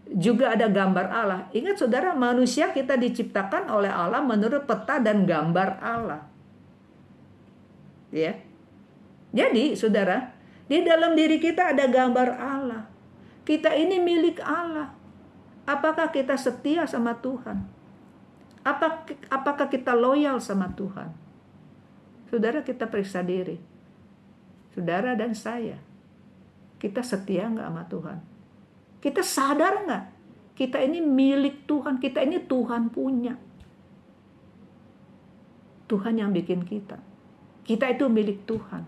juga ada gambar Allah. Ingat saudara, manusia kita diciptakan oleh Allah menurut peta dan gambar Allah. Ya. Jadi, saudara, di dalam diri kita ada gambar Allah. Kita ini milik Allah. Apakah kita setia sama Tuhan? Apakah kita loyal sama Tuhan? Saudara, kita periksa diri. Saudara dan saya, kita setia nggak sama Tuhan? Kita sadar nggak? Kita ini milik Tuhan, kita ini Tuhan punya. Tuhan yang bikin kita. Kita itu milik Tuhan.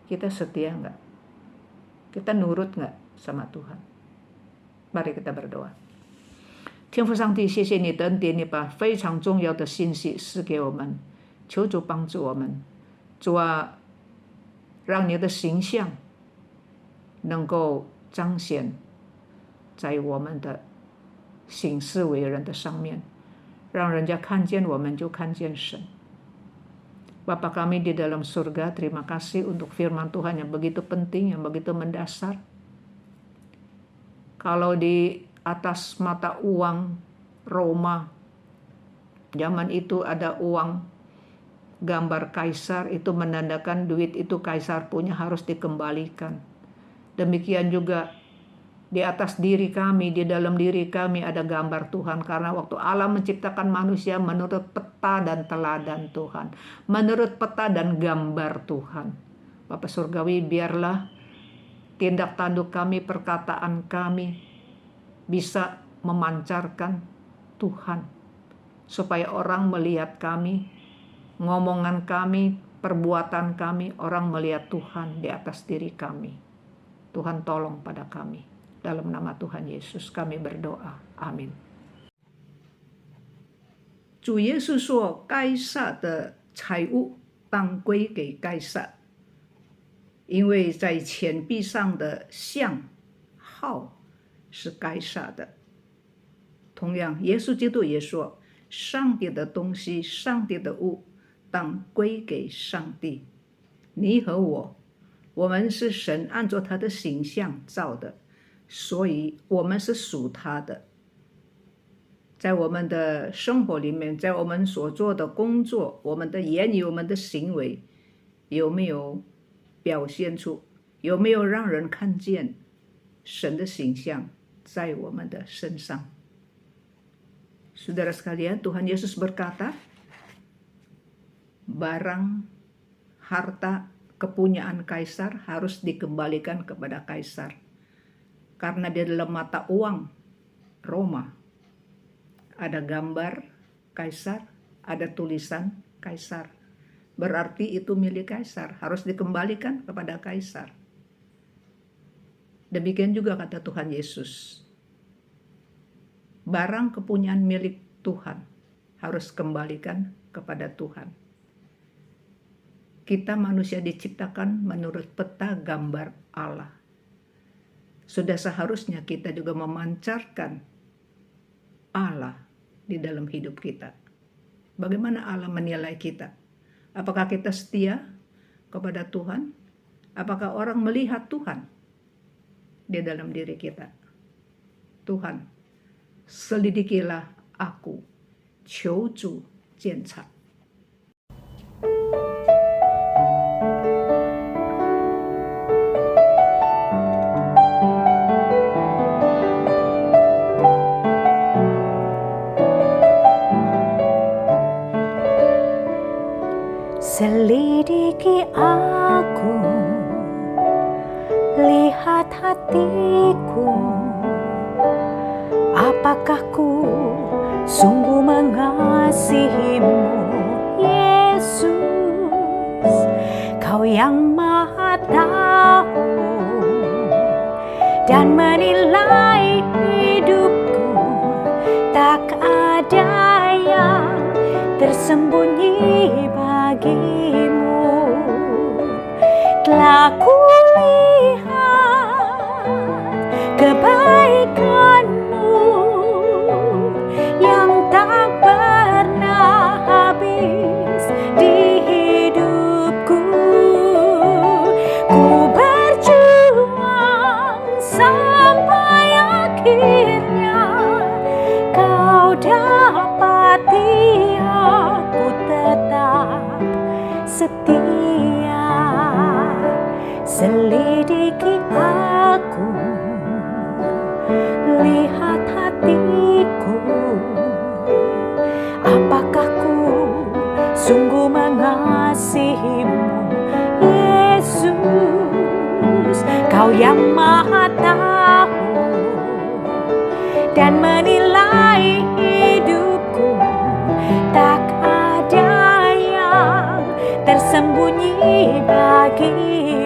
Kita setia nggak? Kita nurut nggak sama Tuhan? Mari kita berdoa. 天父上帝，谢谢你的恩典，你把非常重要的信息赐给我们，求主帮助我们，主啊，让你的形象能够彰显在我们的行事为人的上面，让人家看见我们就看见神。Bapa kami di dalam surga, terima kasih untuk firman Tuhan yang begitu penting, yang begitu mendasar. Kalau di atas mata uang Roma. Zaman itu ada uang gambar kaisar, itu menandakan duit itu kaisar punya, harus dikembalikan. Demikian juga di atas diri kami, di dalam diri kami ada gambar Tuhan. Karena waktu Allah menciptakan manusia menurut peta dan teladan Tuhan. Menurut peta dan gambar Tuhan. Bapa Surgawi, biarlah tindak tanduk kami, perkataan kami bisa memancarkan Tuhan. Supaya orang melihat kami, ngomongan kami, perbuatan kami, orang melihat Tuhan di atas diri kami. Tuhan tolong pada kami. Dalam nama Tuhan Yesus kami berdoa. Amin. 主耶稣说，该撒的财物当归给该撒，因为在钱币上的像号是该撒的。同样，耶稣基督也说，上帝的东西、上帝的物当归给上帝。你和我们是神按照他的形象造的，所以我们是属他的。在我们的生活里面，在我们所做的工作，我们的言语，我们的行为，有没有表现出，有没有让人看见神的形象在我们的身上？ Saudara sekalian, Tuhan Yesus berkata, barang, harta, kepunyaan kaisar harus dikembalikan kepada kaisar. Karena di dalam mata uang Roma ada gambar kaisar, ada tulisan kaisar. Berarti itu milik kaisar, harus dikembalikan kepada kaisar. Demikian juga kata Tuhan Yesus. Barang kepunyaan milik Tuhan harus kembalikan kepada Tuhan. Kita manusia diciptakan menurut peta gambar Allah. Sudah seharusnya kita juga memancarkan Allah di dalam hidup kita. Bagaimana Allah menilai kita? Apakah kita setia kepada Tuhan? Apakah orang melihat Tuhan di dalam diri kita? Tuhan, selidikilah aku, 求主鉴察。Selidiki aku, lihat hatiku, apakah ku sungguh mengasihimu, Yesus, Kau yang Maha Tahu dan menilai hidupku, tak ada yang tersembunyi bagimu. Telah kulihat kebaikanmu yang tak pernah habis di hidupku. Ku berjuang sampai akhirnya Kau dapati aku tetap setia. Selidiki aku, lihat hatiku, apakah ku sungguh mengasihimu, Yesus, Kau yang Maha Tahu dan menilai hidupku, tak ada yang tersembunyi bagimu.